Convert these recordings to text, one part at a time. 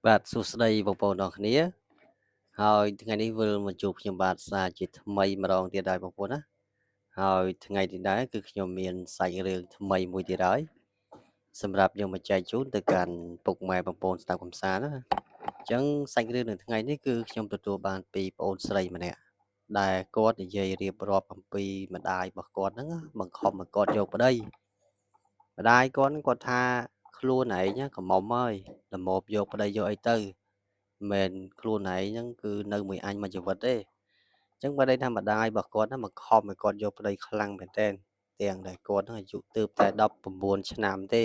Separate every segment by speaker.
Speaker 1: បាទសួស្តីបងប្អូនទាំងគ្នាហើយថ្ងៃនេះវិលមកជួបខ្ញុំបាទសាជាថ្មីម្ដងទៀតហើយបងប្អូនណាហើយថ្ងៃនេះដែរគឺខ្ញុំមានសាច់រឿងថ្មីមួយទៀតហើយសម្រាប់យកមកចែកជូនទៅកាន់ពុកម៉ែបងប្អូនស្ដាប់កំសាន្តណាអញ្ចឹងសាច់រឿងនៅថ្ងៃនេះគឺខ្ញុំទទួលបានពីប្អូនស្រីម្នាក់ដែលគាត់និយាយរៀបរាប់អំពីម្ដាយរបស់គាត់ហ្នឹងបង្ខំឲ្យគាត់យកប្តីម្ដាយគាត់ថាខ្លួនឯងកំមុំហើយល្មមយកប្តីយកអីទៅមិនខ្លួនឯងហ្នឹងគឺនៅមួយអញមួយជីវិតទេអញ្ចឹងបើន័យថាម្ដាយរបស់គាត់ហ្នឹងបង្ខំឲ្យគាត់យកប្តីខ្លាំងមែនទែនទាំងដែលគាត់ហ្នឹងអាយុទើបតែ19ឆ្នាំទេ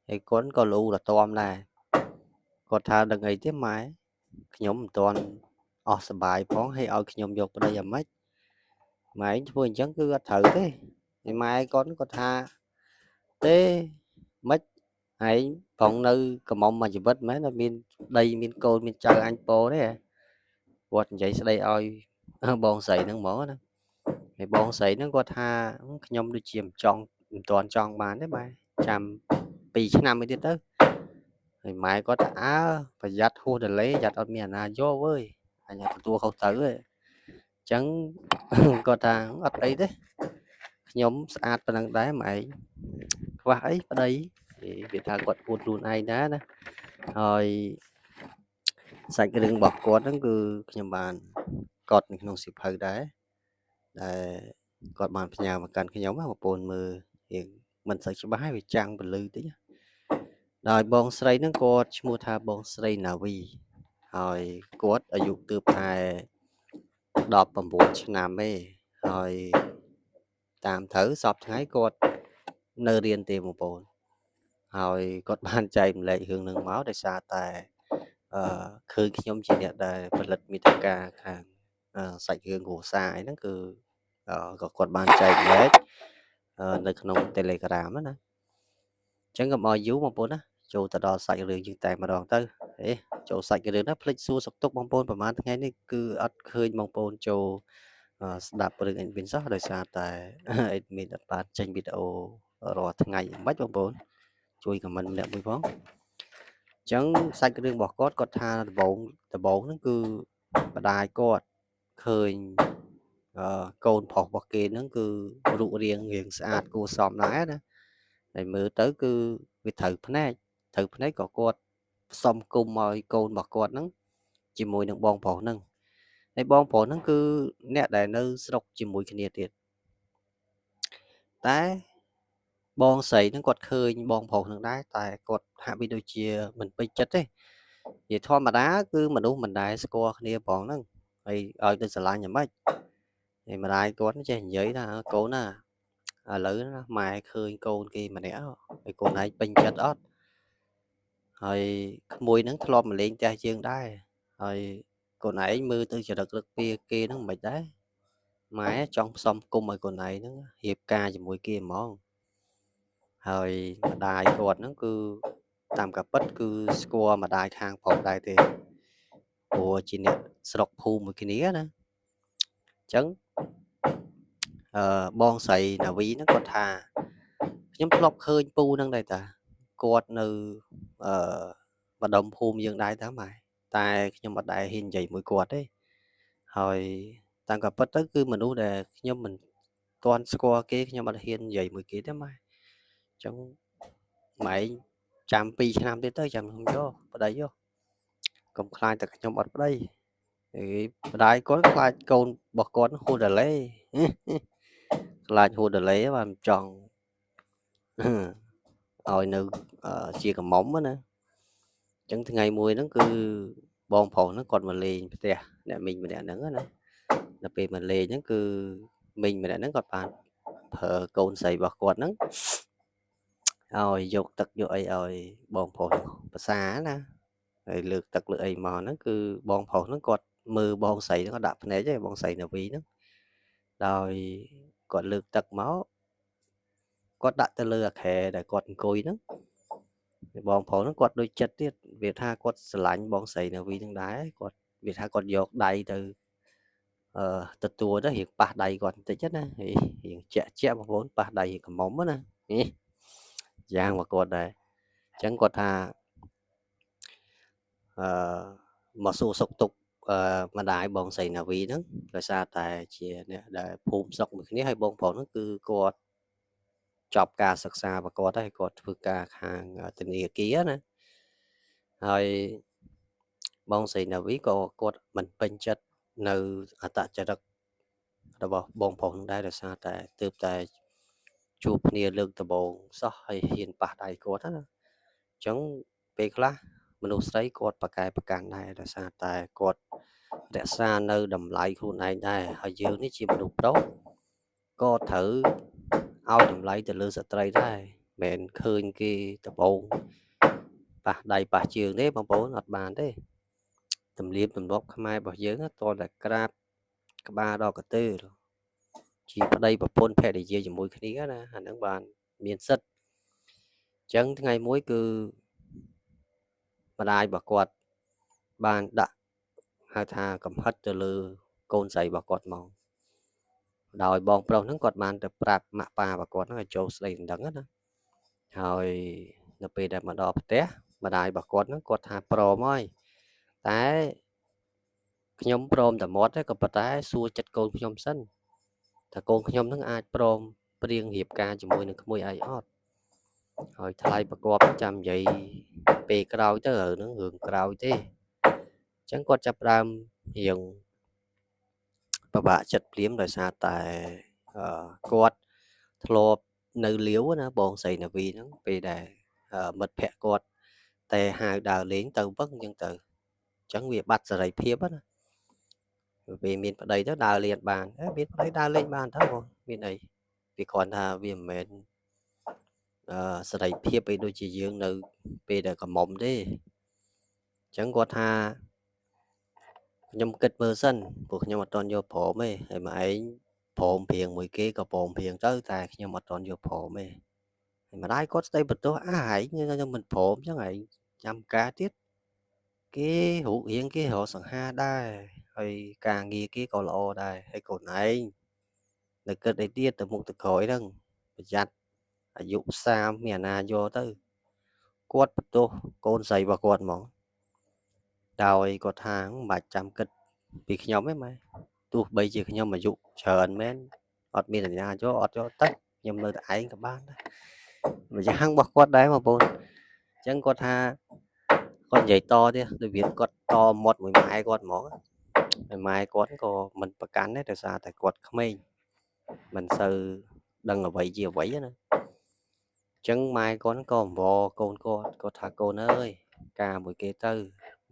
Speaker 1: ហើយគាត់ក៏លូលទាំដែរគាត់ថាដឹងអីទេម៉ែខ្ញុំមិនទាន់អស់សប្បាយផងហើយឲ្យខ្ញុំយកប្តីអាម៉េចម៉ែឯងធ្វើអញ្ចឹងគឺអត់ត្រូវទេហើយម៉ែគាត់ថាទេម៉េចឯងផងនៅកំមុំមួយជីវិតមែនតែមានដីមានកូនមានចៅអញពោទេគាត់និយាយស្ដីឲ្យបងស្រីហ្នឹងហ្មងណាហើយបងស្រីហ្នឹងគាត់ថាខ្ញុំដូចជាមិនទាន់ចង់បានទេម៉ែចាំ2ឆ្នាំទៀតទៅហើយម៉ែគាត់ថាអើប្រយ័ត្នហួសទលេយ៉ាត់អត់មានអាណាយកអើយអញទទួលខុសត្រូវហ៎អញ្ចឹងគាត់ថាអត់អីទេខ្ញុំស្អាតប៉ុណ្ណឹងដែរម៉ែឯងខ្វះអីប្តីវាថាគាត់ពួតខ្លួនឯងដែរណាហើយសាច់រឿងរបស់គាត់ហ្នឹងគឺខ្ញុំបានកត់នៅក្នុងសៀវភៅដែរដែលគាត់បានផ្ញើមកកាន់ខ្ញុំបងប្អូនមើលរៀងមិនសូវច្បាស់ហើយវាចាំងពលឺតិចដោយបងស្រីហ្នឹងគាត់ឈ្មោះថាបងស្រីណាវីហើយគាត់អាយុទើបតែ19ឆ្នាំទេហើយតាមត្រូវសពថ្ងៃគាត់នៅរៀនទេបងប្អូនហើយគាត់បានចែកម្លែករឿងនឹងមកដោយសារតែឃើញខ្ញុំជាអ្នកដែលផលិតមាតិកាខាងសាច់រឿងគ្រួសារអីហ្នឹងគឺក៏គាត់បានចែកម្លែកនៅក្នុង Telegram ណាអញ្ចឹងកុំឲ្យយូរបងប្អូនណាចូលទៅដល់សាច់រឿងយើងតែម្ដងទៅចូលសាច់រឿងណាភ្លេចសួរសុខទុក្ខបងប្អូនប្រហែលថ្ងៃនេះគឺអត់ឃើញបងប្អូនចូលស្ដាប់រឿង admin សោះដោយសារតែ admin អត់បានចេញវីដេអូរាល់ថ្ងៃមិនបងប្អូនជួយ comment ម្នាក់មួយផងអញ្ចឹងសាច់រឿងរបស់គាត់ថាដំបូងហ្នឹងគឺម្ដាយគាត់ឃើញកូនប្រុសរបស់គេហ្នឹងគឺរូបរាងស្អាតគួរសមដែរណាហើយមើលទៅគឺវាត្រូវភ្នែកក៏គាត់ផ្សំគុំឲ្យកូនរបស់គាត់ហ្នឹងជាមួយនឹងបងប្រុសហ្នឹងហើយបងប្រុសហ្នឹងគឺអ្នកដែលនៅស្រុកជាមួយគ្នាទៀតតែបងស្រីហ្នឹងគាត់ឃើញបងប្រុសហ្នឹងដែរតែគាត់ហាក់បីដូចជាមិនពេញចិត្តទេនិយាយធម្មតាគឺមនុស្សមិនដែលស្គាល់គ្នាផងហ្នឹងហើយឲ្យទៅស្រឡាញ់យ៉ាងម៉េចហើយម្ដាយគាត់ចេះនិយាយថាកូនណាឥឡូវណាម៉ែឃើញកូនគេម្នាក់ហើយកូនឯងពេញចិត្តអត់ហើយក្មួយហ្នឹងធ្លាប់មកលេងផ្ទះយើងដែរហើយកូនឯងមើលទៅចរិតរឹកពីគេហ្នឹងមិនដែរម៉ែចង់ផ្សំគុំឲ្យកូនឯងហ្នឹងរៀបការជាមួយគេហ្មងហើយម្ដាយគាត់ហ្នឹងគឺតាមការពិតគឺស្គាល់ម្ដាយខាងប្រុសដែរទេព្រោះជាអ្នកស្រុកភូមិមួយគ្នាណាអញ្ចឹងបងស្រីណាវីហ្នឹងគាត់ថាខ្ញុំធ្លាប់ឃើញពូហ្នឹងដែរតាគាត់នៅម្ដុំភូមិយើងដែរតាម៉ែតែខ្ញុំអត់ដែលហ៊ាននិយាយមួយគាត់ទេហើយតាមការពិតទៅគឺមនុស្សដែលខ្ញុំមិនទាន់ស្គាល់គេខ្ញុំអត់ហ៊ាននិយាយមួយគេទេម៉ែអញ្ចឹងម៉ែចាំ2ឆ្នាំទៀតទៅចាំខ្ញុំយកប្តីយកកុំខ្លាចតែខ្ញុំអត់ប្តីម្ដាយគាត់ខ្លាចកូនរបស់គាត់ហួសដលេខ្លាចហួសដលេបានចង់ឲ្យនៅជាកំមុំណាអញ្ចឹងថ្ងៃមួយហ្នឹងគឺបងប្រុសហ្នឹងគាត់មកលេងផ្ទះអ្នកមីងម្នាក់ហ្នឹងណាដល់ពេលមកលេងហ្នឹងគឺមីងម្នាក់ហ្នឹងគាត់បានប្រើកូនស្រីរបស់គាត់ហ្នឹងឲ្យយកទឹកយកអីឲ្យបងប្រុសភាសាណាហើយលើកទឹកលើអីមកហ្នឹងគឺបងប្រុសហ្នឹងគាត់មើលបងស្រីហ្នឹងគាត់ដាក់ភ្នែកទេបងស្រីនាវីហ្នឹងដោយគាត់លើកទឹកមកគាត់ដាក់ទៅលើអាខែដែលគាត់អង្គុយហ្នឹងបងប្រុសហ្នឹងគាត់ដូចចិត្តទៀតវាថាគាត់ស្រឡាញ់បងស្រីនាវីហ្នឹងដែរគាត់វាថាគាត់យកដៃទៅទទួលទៅរៀងប៉ះដៃគាត់បន្តិចណារៀងជាក់បងប្អូនប៉ះដៃកំមុំណាយ៉ាងមកគាត់ដែរអញ្ចឹងគាត់ថា មកសួរសុខទុក្ខម្ដាយបងស្រីណាវីហ្នឹងដោយសារតែជាអ្នកដែលភូមិស្រុកមួយគ្នាហើយបងប្អូនហ្នឹងគឺគាត់ចប់ការសិក្សារបស់គាត់ហើយគាត់ធ្វើការខាងធនាគារណាហើយបងស្រីណាវីក៏គាត់មិនពេញចិត្តនៅអត្តចរិតរបស់បងប្អូនដែរដោយសារតែទើបតែជួបគ្នាលើកដំបូងសោះហើយហ៊ានប៉ះដៃគាត់ណាអញ្ចឹងពេលខ្លះមនុស្សស្រីគាត់ប្រកែប្រកាន់ដែរដោយសារតែគាត់រក្សានៅតម្លៃខ្លួនឯងដែរហើយយើងនេះជាមនុស្សប្រុសក៏ត្រូវឲ្យតម្លៃទៅលើស្ត្រីដែរមិនឃើញគេដំបូងប៉ះដៃប៉ះជើងទេបងប្អូនអត់បានទេទំនៀមទម្លាប់ខ្មែររបស់យើងតើតែក្រាបក្បាលដល់កន្ទើលជាប្តីប្រពន្ធភរិយាជាមួយគ្នាណាអាហ្នឹងបានមានសិទ្ធអញ្ចឹងថ្ងៃមួយគឺម្ដាយរបស់គាត់បានដាក់ហៅថាកំហិតទៅលើកូនស្រីរបស់គាត់មកដោយបងប្រុសហ្នឹងគាត់បានទៅប្រាប់ម៉ាក់ប៉ារបស់គាត់ហ្នឹងឲ្យចូលស្ដីដណ្ដឹងណាហើយនៅពេលដែលមកដល់ផ្ទះម្ដាយរបស់គាត់ហ្នឹងគាត់ថាព្រមហើយតែខ្ញុំព្រមតែមាត់ទេក៏ប៉ុន្តែសួរចិត្តកូនខ្ញុំសិនថាកូនខ្ញុំនឹងអាចព្រមព្រៀងរៀបការជាមួយនឹងក្មួយឯងអត់ហើយថ្លៃប្រកបចាំនិយាយពេលក្រោយទៅហ្នឹងរឿងក្រោយទេអញ្ចឹងគាត់ចាប់ផ្ដើមរៀងពិបាកចិត្តភ្លាមដោយសារតែគាត់ធ្លាប់នៅលាវណាបងស្រីនាវីហ្នឹងពេលដែលមិត្តភ័ក្ដិគាត់តែហៅដើរលេងទៅវឹងអញ្ចឹងទៅអញ្ចឹងវាបាត់សេរីភាពណាពេលមានប្តីទៅដើរលេងបានមានប្តីដើរលេងបានទៅបងមានអីវាគ្រាន់ថាវាមិនមែនសេរីភាពអីដូចជាយើងនៅពេលដែលកំមុំទេអញ្ចឹងគាត់ថាខ្ញុំគិតមើលសិនព្រោះខ្ញុំអត់ទាន់យកព្រមទេហើយមកឯងព្រមព្រៀងមួយគេក៏ព្រមព្រៀងទៅតែខ្ញុំអត់ទាន់យកព្រមទេហើយម្ដាយគាត់ស្ដីបន្ទោសឯងមិនព្រមអញ្ចឹងឯងចាំការទៀតគេរូបរាងគេរកសង្ហាដែរហើយការងារគេក៏ល្អដែរហើយកូនឯងនៅគិតអីទៀតទៅមុខទៅក្រោយហ្នឹងប្រយ័ត្នអាយុ30មានអាណាយកទៅគាត់បន្ទោសកូនស្រីរបស់គាត់ហ្មងដោយគាត់ថាមិនបាច់ចាំគិតពីខ្ញុំទេម៉ែទោះបីជាខ្ញុំអាយុច្រើនមែនអត់មានអាញាយកអត់យកទៅខ្ញុំនៅតែឯងក៏បានដែរម្យ៉ាងរបស់គាត់ដែរបងប្អូនអញ្ចឹងគាត់ថាគាត់និយាយតទៀតដូចវាគាត់តមាត់មួយម៉ែគាត់ហ្មងហើយម៉ែគាត់ក៏មិនប្រកាន់ដែរដោយសារតែគាត់ក្មេងមិនសូវដឹងអ្វីជាអ្វីណាអញ្ចឹងម៉ែគាត់ក៏អង្វរកូនគាត់ថាកូនអើយការមួយគេទៅ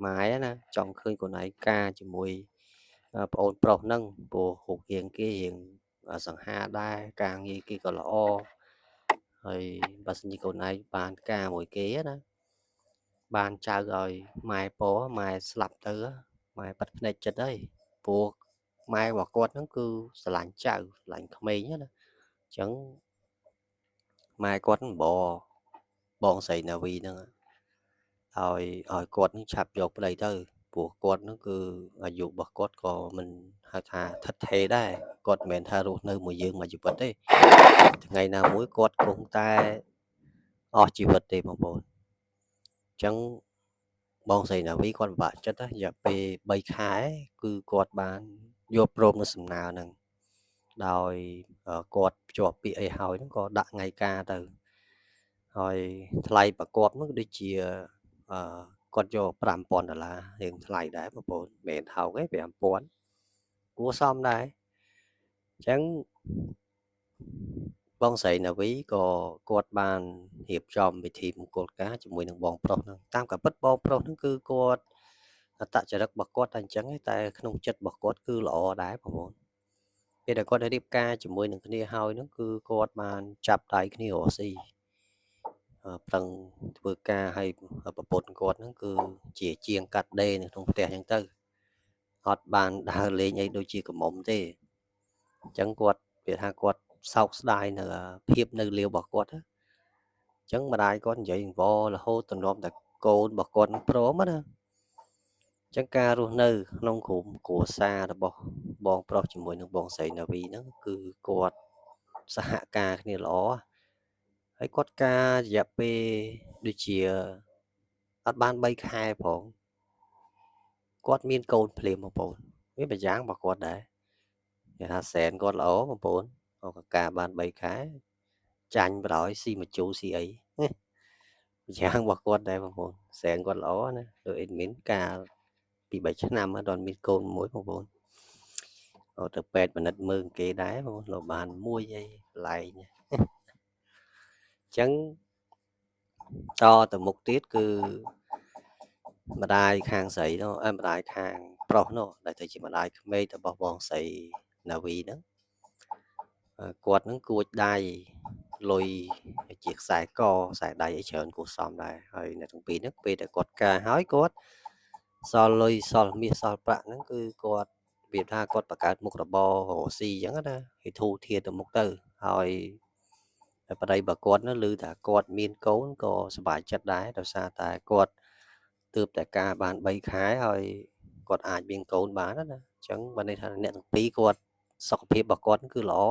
Speaker 1: ម៉ែណាចង់ឃើញកូនឯងការជាមួយប្អូនប្រុសហ្នឹងព្រោះរូបរាងគេរៀងសង្ហាដែរការងារគេក៏ល្អហើយបើសិនជាកូនឯងបានការមួយគេណាបានចៅឲ្យម៉ែពោម៉ែស្លាប់ទៅម៉ែបាត់ភ្នែកចិត្តហើយព្រោះម៉ែរបស់គាត់ហ្នឹងគឺស្រឡាញ់ចៅស្រឡាញ់ក្មេងណាអញ្ចឹងម៉ែគាត់បងស្រីណាវីហ្នឹងឲ្យគាត់នឹងឆាប់យកប្តីទៅព្រោះគាត់ហ្នឹងគឺអាយុរបស់គាត់ក៏មិនហៅថាថិតថេរដែរគាត់មិនមែនថារស់នៅមួយយើងមួយជីវិតទេថ្ងៃណាមួយគាត់គង់តែអស់ជីវិតទេបងប្អូនអញ្ចឹងបងស្រីណាវីគាត់ពិបាកចិត្តរយៈពេល3ខែគឺគាត់បានយកព្រមនៅសំណើហ្នឹងដោយគាត់ភ្ជាប់ពាក្យអីហើយហ្នឹងក៏ដាក់ថ្ងៃការទៅហើយថ្លៃប្រកបនោះដូចជាគាត់យក$5000រៀងថ្លៃដែរបងប្អូនមិនមែនថោកទេ5000គួរសមដែរអញ្ចឹងបងស្រីណាវីក៏គាត់បានរៀបចំពិធីមង្គលការជាមួយនឹងបងប្រុសហ្នឹងតាមការពិតបងប្រុសហ្នឹងគឺគាត់អត្តចរិតរបស់គាត់តែអញ្ចឹងតែក្នុងចិត្តរបស់គាត់គឺល្អដែរបងប្អូនពេលដែលគាត់រៀបការជាមួយនឹងគ្នាហើយហ្នឹងគឺគាត់បានចាប់ដៃគ្នារកស៊ីប្រឹងធ្វើការឲ្យប្រពន្ធគាត់ហ្នឹងគឺជាជាងកាត់ដេរនៅក្នុងផ្ទះអញ្ចឹងទៅអត់បានដើរលេងអីដូចជាកំមុំទេអញ្ចឹងគាត់វាថាគាត់សោកស្ដាយនៅភាពនៅលាវរបស់គាត់អញ្ចឹងម្ដាយគាត់និយាយអង្វររហូតទំនំតែកូនរបស់គាត់ព្រមណាអញ្ចឹងការរស់នៅក្នុងក្រុមគ្រួសាររបស់បងប្រុសជាមួយនឹងបងស្រីណាវីហ្នឹងគឺគាត់សហការគ្នាល្អហើយគាត់ការរយៈពេលដូចជាអត់បាន3ខែផង គាត់មានកូនភ្លាមបងប្អូនវាប្រយ៉ាងរបស់គាត់ដែរគេថាសែនគាត់ល្អបងប្អូនអកកាបាន3ខែចាញ់បដ ாய் ស៊ីមកជូស៊ីអីប្រយ៉ាងរបស់គាត់ដែរបងប្អូនសែនគាត់ល្អណាដូច admin កាលពី3ឆ្នាំអត់មានកូនមួយបងប្អូនអត់ទៅពេទ្យបណ្ឌិតមើលគេដែរបងប្អូនបានមួយអីឡែងអញ្ចឹងតទៅមុខទៀតគឺម្ដាយខាងស្រីនោះម្ដាយខាងប្រុសនោះដែលទៅជាម្ដាយក្មេករបស់បងស្រីណាវីហ្នឹងគាត់ហ្នឹងគួចដៃលុយជាខ្សែកខ្សែដៃឲ្យច្រើនគួសមដែរហើយអ្នកទាំងពីរហ្នឹងពេលតែគាត់ការហើយគាត់សល់លុយសល់មាសសល់ប្រាក់ហ្នឹងគឺគាត់វាថាគាត់បង្កើតមុខរបររកស៊ីអញ្ចឹងណាឲ្យធូរធារទៅមុខទៅហើយប្តីបើគាត់នោះឮថាគាត់មានកូនក៏សប្បាយចិត្តដែរដោយសារតែគាត់ទើបតែការបាន3ខែហើយគាត់អាចមានកូនបានណាអញ្ចឹងបើន័យថាអ្នកទាំងពីរគាត់សុខភាពរបស់គាត់គឺល្អ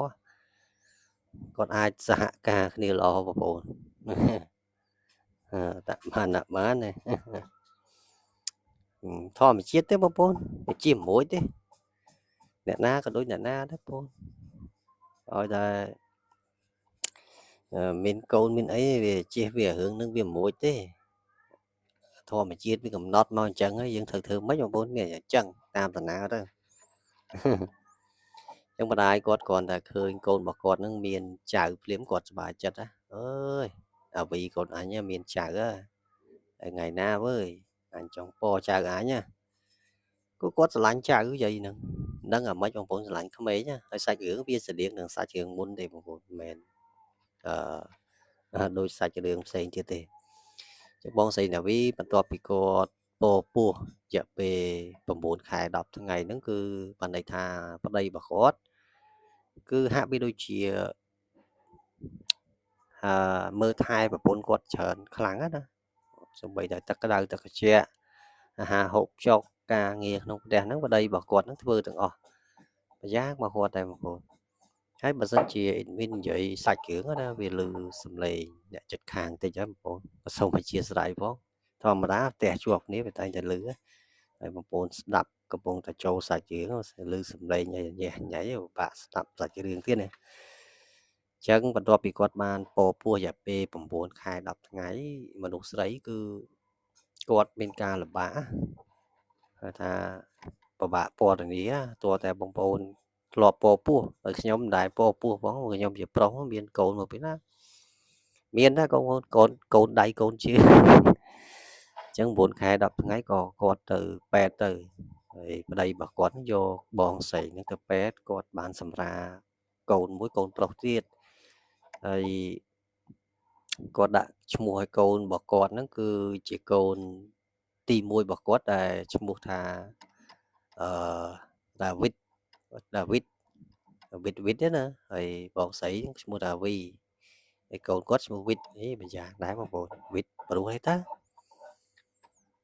Speaker 1: គាត់អាចសហការគ្នាល្អបងប្អូនតាក់បានណាធម្មជាតិទេបងប្អូនវាជាមួយទេអ្នកណាក៏ដូចអ្នកណាដែរបងប្អូនឲ្យតែមានកូនមានអីវាជិះវារឿងនឹងវាមួយទេធម្មជាតិវាកំណត់មកអញ្ចឹងហើយយើងត្រូវធ្វើម៉េចបងប្អូនវាអញ្ចឹងតាមតាណាទៅចឹងម្ដាយគាត់គ្រាន់តែឃើញកូនរបស់គាត់នឹងមានចៅភ្លាមគាត់សប្បាយចិត្តណាអើយអាវីកូនអញមានចៅថ្ងៃណាវើយអញចង់ពចៅអញគាត់ស្រឡាញ់ចៅយាយហ្នឹងដឹងអាម៉េចបងប្អូនស្រឡាញ់ក្មេងហើយសាច់រឿងវាស្រដៀងនឹងសាច់រឿងមុនទេបងប្អូនមិនមែនដូចសាច់រឿងផ្សេងទៀតទេចឹងបងស្រីណាវីបន្ទាប់ពីគាត់ពោះរយៈពេល9ខែ10ថ្ងៃហ្នឹងគឺបានន័យថាប្តីរបស់គាត់គឺហាក់បីដូចជាមើលថែប្រពន្ធគាត់ច្រើនខ្លាំងណាសូម្បីតែទឹកក្តៅទឹកត្រជាក់អាហារហូបចុកការងារក្នុងផ្ទះហ្នឹងប្តីរបស់គាត់ហ្នឹងធ្វើទាំងអស់ប្រយ៉ាងមកគាត់តែបងប្អូនហើយបើសិនជា admin និយាយសាច់គ្រឿងណាវាលឺសំឡេងអ្នកចិត្តខាងតិចហើយបងប្អូនសូមអធិស្ឋានផងធម្មតាផ្ទះជាប់គ្នាវាតែងតែលឺហើយបងប្អូនស្ដាប់កំពុងតែចូលសាច់រឿងលឺសំឡេងអីញ៉េះញ៉ៃពិបាកស្ដាប់សាច់រឿងទៀតណាចឹងបន្ទាប់ពីគាត់បានពោះរយៈពេល9ខែ10ថ្ងៃមនុស្សស្រីគឺគាត់មានការលំបាកហៅថាពិបាកពណ៌នាទោះតែបងប្អូនធ្លាប់ពោះហើយខ្ញុំមិនដែលពោះផងខ្ញុំជាប្រុសមានកូនមកពីណាមានដែរកូនដៃកូនជើងអញ្ចឹង9ខែ10ថ្ងៃក៏គាត់ទៅពេទ្យទៅហើយប្តីរបស់គាត់យកបងស្រីនឹងទៅពេទ្យគាត់បានសម្រាកូនមួយកូនប្រុសទៀតហើយគាត់ដាក់ឈ្មោះឲ្យកូនរបស់គាត់ហ្នឹងគឺជាកូនទី1របស់គាត់ដែលឈ្មោះថាដាវីតទេណាហើយបងស្រីឈ្មោះដាវីហើយកូនគាត់ឈ្មោះវីតម្យ៉ាងដែរបងប្អូនវីតព្រោះអីតា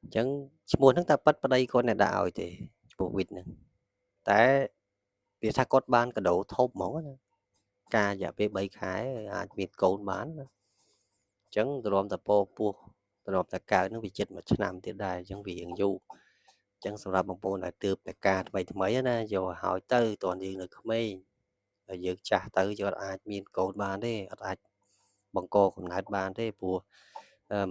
Speaker 1: អញ្ចឹងឈ្មោះហ្នឹងតែប៉ិតប្តីគាត់អ្នកដាក់ឲ្យទេឈ្មោះវីតហ្នឹងតែវាថាគាត់បានកដោធំហ្មងណាការរយៈពេល3ខែអាចមានកូនបានណាអញ្ចឹងទ្រាំតែពោះទ្រាំតែកើតហ្នឹងវាចិត្ត1ឆ្នាំទៀតដែរអញ្ចឹងវារៀងយូរអញ្ចឹងសម្រាប់បងប្អូនដែលទើបតែការថ្មីណាយកឲ្យទៅតើយើងនៅក្មេងហើយយើងចាស់ទៅយើងអាចមានកូនបានទេអត់អាចបង្កកំណើតបានទេព្រោះ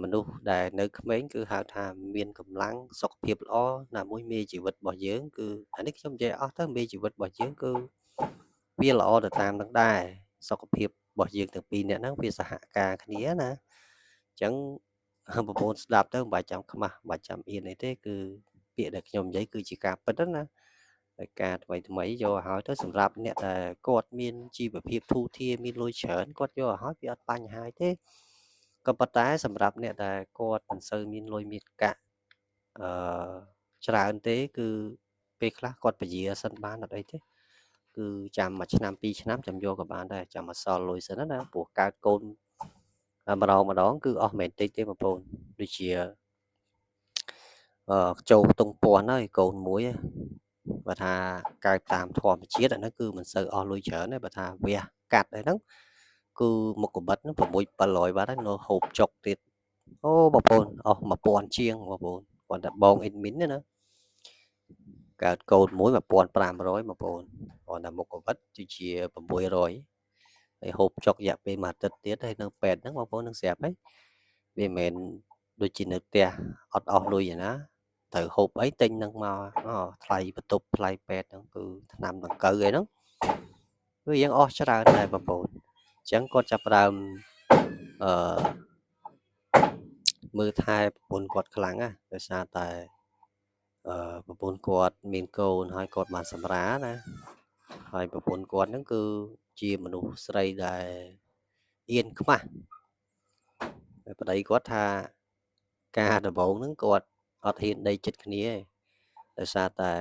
Speaker 1: មនុស្សដែលនៅក្មេងគឺហៅថាមានកម្លាំងសុខភាពល្អណាមួយមេជីវិតរបស់យើងគឺអានេះខ្ញុំនិយាយអស់ទៅមេជីវិតរបស់យើងគឺវាល្អទៅតាមនឹងដែរសុខភាពរបស់យើងទាំងពីរនាក់ហ្នឹងវាសហការគ្នាណាអញ្ចឹងបងប្អូនស្ដាប់ទៅមិនបាច់ចាំខ្មាស់មិនបាច់ចាំអៀនអីទេគឺពាក្យដែលខ្ញុំនិយាយគឺជាការពិតណាហើយការថ្មីយកឲ្យទៅសម្រាប់អ្នកដែលគាត់មានជីវភាពធូរធារមានលុយច្រើនគាត់យកឲ្យវាអត់បញ្ហាទេក៏ប៉ុន្តែសម្រាប់អ្នកដែលគាត់មិនសូវមានលុយមានកាក់ច្រើនទេគឺពេលខ្លះគាត់ពជាសិនបានអត់អីទេគឺចាំ1ឆ្នាំ2ឆ្នាំចាំយកក៏បានដែរចាំអសល់លុយសិនណាព្រោះកើតកូនម្ដងគឺអស់មែនតិចទេបងប្អូនដូចជាចូលខ្ទង់ពាន់ហើយកូនមួយបើថាកើតតាមធម្មជាតិអាហ្នឹងគឺមិនសូវអស់លុយច្រើនទេបើថាវះកាត់អីហ្នឹងគឺមុខកបិតហ្នឹង6 700បាត់ហើយនៅហូបចុកទៀតអូបងប្អូនអស់1000ជាងបងប្អូនគាត់តែបង admin ណា កើតកូនមួយ1500បងប្អូនគាត់ថាមុខកវិតជា600ហើយហូបចុករយៈពេលមួយអាទិត្យទៀតហើយនៅពេទ្យហ្នឹងបងប្អូននឹងស្រាប់ហើយវាមិនមែនដូចជានៅផ្ទះអត់អស់លុយឯណាត្រូវហូបអីទិញនឹងមកថ្លៃបន្ទប់ថ្លៃពេទ្យហ្នឹងគឺថ្នាំដង្កូវអីហ្នឹងគឺយើងអស់ច្រើនដែរបងប្អូនអញ្ចឹងគាត់ចាប់ផ្ដើមអឺមើលថែប្រពន្ធគាត់ខ្លាំងណាដោយសារតែប្រពន្ធគាត់មានកូនហើយគាត់បានសម្រាណាហើយប្រពន្ធគាត់ហ្នឹងគឺជាមនុស្សស្រីដែលអៀនខ្មាស់ហើយប្តីគាត់ថាការដំបូងហ្នឹងគាត់អត់ហ៊ានដេកចិត្តគ្នាទេដោយសារតែ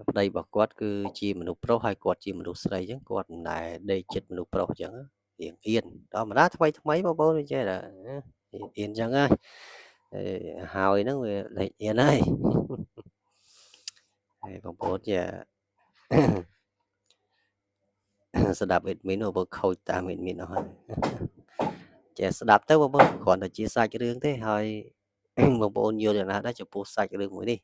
Speaker 1: ប្តីរបស់គាត់គឺជាមនុស្សប្រុសហើយគាត់ជាមនុស្សស្រីអញ្ចឹងគាត់មិនដែលដេកចិត្តមនុស្សប្រុសអញ្ចឹងរៀងអៀនធម្មតាថ្មីបងប្អូនវាចេះតែអៀនអញ្ចឹងហើយហើយហ្នឹងវាលេចអៀនហើយហើយបងប្អូនជាស្ដាប់ admin បើខូចតាម admin អស់ហើយចេះស្ដាប់ទៅបងប្អូនគ្រាន់តែជាសាច់រឿងទេហើយបងប្អូនយល់យ៉ាងណាដែរចំពោះសាច់រឿងមួយនេះ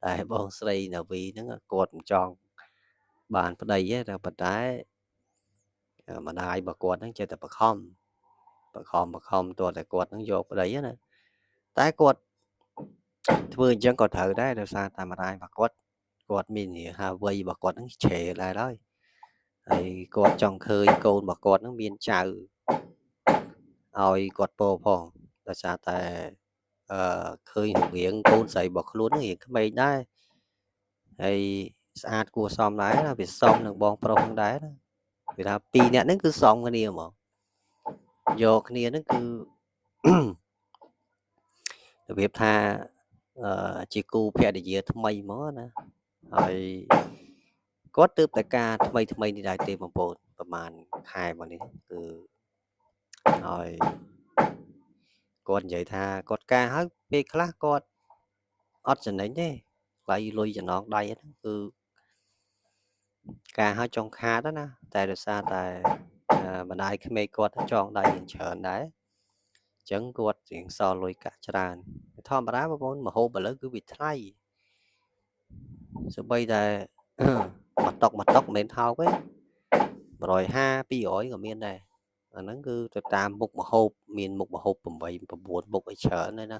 Speaker 1: តែបងស្រីណាវីហ្នឹងគាត់មិនចង់បានប្តីទេតែប៉ុន្តែម្ដាយរបស់គាត់ហ្នឹងចេះតែបខំតើតែគាត់ហ្នឹងយកប្តីណាតែគាត់ធ្វើអញ្ចឹងក៏ត្រូវដែរដោយសារតែម្ដាយរបស់គាត់មានហាវ័យរបស់គាត់ហ្នឹងជ្រេដែរហើយគាត់ចង់ឃើញកូនរបស់គាត់ហ្នឹងមានចៅឲ្យគាត់ពោផងដោយសារតែឃើញរៀងកូនស្រីរបស់ខ្លួនហ្នឹងរៀងក្មេងដែរហើយស្អាតគួរសមដែរណាវាសមនឹងបងប្រុសហ្នឹងដែរណាគេថាពីរនាក់ហ្នឹងគឺសមគ្នាហ្មងយកគ្នាហ្នឹងគឺរបៀបថាជាគូភរិយាថ្មីហ្មងណាហើយគាត់ទើបតែការថ្មីនេះដែរទេបងប្អូនប្រហែលខែមកនេះគឺហើយគាត់និយាយថាគាត់ការហើយពេលខ្លះគាត់អត់ចំណេញទេថ្លៃលុយចំណងដៃហ្នឹងគឺការហើយចុងខាតណាតែដោយសារតែម្ដាយក្មេកគាត់ចងដៃយ៉ាងច្រើនដែរអញ្ចឹងគាត់រៀងសល់លុយកាក់ច្រើនធម្មតាបងប្អូនមហូបឥឡូវគឺវាថ្លៃសូម្បីតែមកតុកមិនមែនថោកទេ150 200ក៏មានដែរអាហ្នឹងគឺទៅតាមមុខមហូបមានមុខមហូប8 9មុខអីច្រើនហើយណា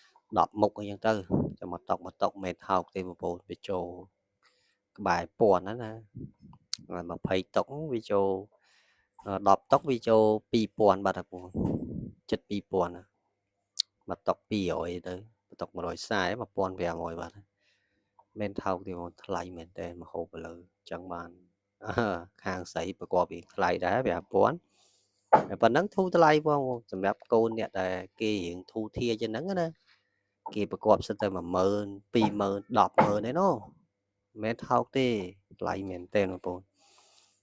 Speaker 1: 10មុខអីចឹងទៅចាំមកតុកមិនមែនថោកទេបងប្អូនវាចូលក្បែរ1000ហ្នឹងណា20តុកវាចូល10តុកវាចូល2000បាត់ហើយបងចិត្ត2000មកតុក200ទៅតុក140 1500បាត់មិនថោកទេបងថ្លៃមែនតើមហូបឥឡូវចឹងបានខាងស្រីប្រកបវាថ្លៃដែរវា1000ប៉ុណ្ណឹងធូរថ្លៃបងសម្រាប់កូនអ្នកដែលគេរៀងធូរធាចឹងហ្នឹងណាគេប្រកបសិតតែ10000 20000 100,000ឯណោះមិនថោកទេថ្លៃមែនតើបងប្អូន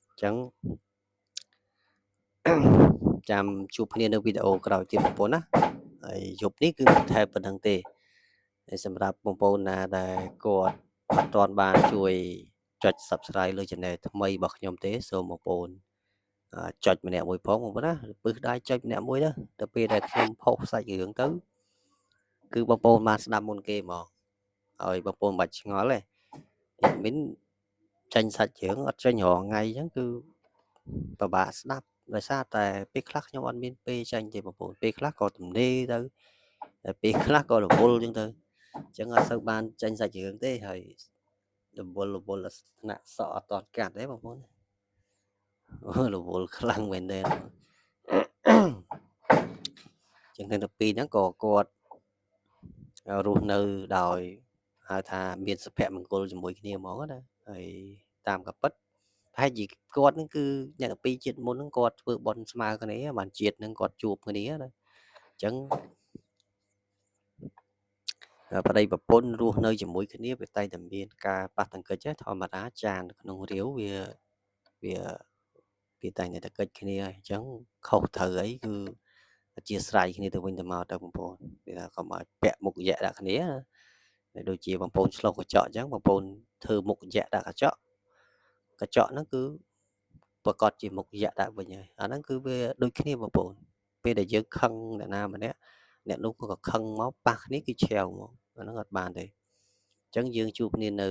Speaker 1: អញ្ចឹងចាំជួបគ្នានៅវីដេអូក្រោយទៀតបងប្អូនណាហើយយប់នេះគឺថែប៉ុណ្្នឹងទេហើយសម្រាប់បងប្អូនណាដែលគាត់អត់ទាន់បានជួយចុច Subscribe លើ Channel ថ្មីរបស់ខ្ញុំទេសូមបងប្អូនចុចម្នាក់មួយផងបងប្អូនណាពឹសដៃចុចម្នាក់មួយទៅដល់ពេលដែលខ្ញុំផុសសាច់រឿងទៅគឺបងប្អូនបានស្ដាប់មុនគេហ្មងហើយបងប្អូនមិនបាច់ឆ្ងល់ទេមិនចាញ់សាច់រឿងអត់ចាញ់រងថ្ងៃអញ្ចឹងគឺពិបាកស្ដាប់ដោយសារតែពេលខ្លះខ្ញុំអត់មានពេលចាញ់ទេបងប្អូនពេលខ្លះក៏ទំនេរទៅតែពេលខ្លះក៏រវល់អញ្ចឹងទៅអញ្ចឹងអត់សូវបានចាញ់សាច់រឿងទេហើយរវល់ថ្នាក់សក់អត់តន់កាត់ទេបងប្អូនរវល់ខ្លាំងមែនទេចឹងទាំងពីរហ្នឹងក៏គាត់រស់នៅដោយហៅថាមានសុភមង្គលជាមួយគ្នាហ្មងណាហើយតាមកាពិតប្រហែលជាគាត់ហ្នឹងគឺអ្នកពីរជាតិមុនហ្នឹងគាត់ធ្វើបន់ស្មើគ្នាបានជាតិហ្នឹងគាត់ជួបគ្នាណាអញ្ចឹងប្តីប្រពន្ធរស់នៅជាមួយគ្នាវាតែតែមានការប៉ះទង្គិចធម្មតាចានក្នុងរាវវាតែតែកិច្ចគ្នាអញ្ចឹងខុសត្រូវអីគឺអធិស្ឋានគ្នាទៅវិញទៅមកទៅបងប្អូនវាថាកុំឲ្យពាក់មុខរយៈដាក់គ្នាដូចជាបងប្អូនឆ្លុះកញ្ចក់អញ្ចឹងបងប្អូនធ្វើមុខរយៈដាក់កញ្ចក់ហ្នឹងគឺប្រកាសជាមុខរយៈដាក់វិញហើយអាហ្នឹងគឺវាដូចគ្នាបងប្អូនពេលដែលយើងខឹងអ្នកណាម្នាក់អ្នកនោះក៏ខឹងមកប៉ះគ្នាគឺឆាវមកអាហ្នឹងអត់បានទេ ចឹងយើងជួបគ្នានៅ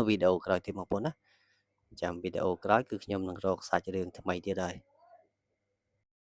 Speaker 1: វីដេអូក្រោយទៀតបងប្អូនណាចាំវីដេអូក្រោយគឺខ្ញុំនឹងរកសាច់រឿងថ្មីទៀតហើយ